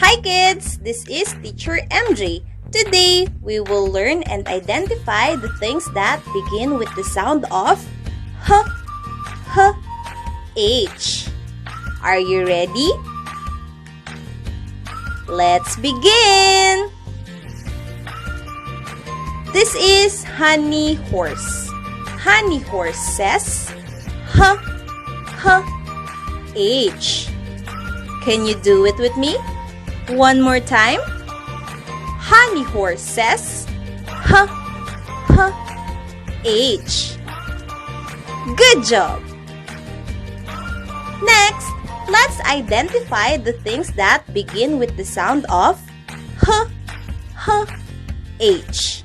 Hi kids, this is Teacher MJ. Today, we will learn and identify the things that begin with the sound of H, H, H. Are you ready? Let's begin! This is Honey Horse. Honey Horse says H, H, H. Can you do it with me? One more time. Honey Horse says H, H, H. Good job! Next, let's identify the things that begin with the sound of H, H, H.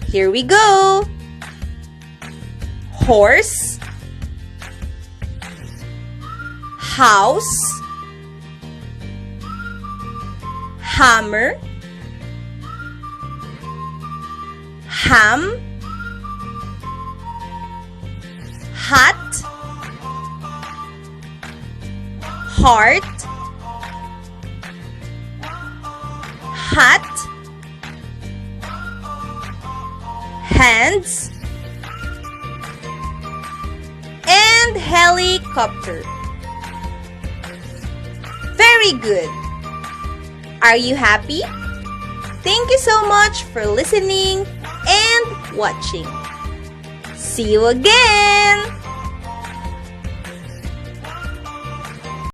Here we go. Horse, house, hammer, ham, hat, heart, hat, hands, and helicopter. Very good. Are you happy? Thank you so much for listening and watching. See you again!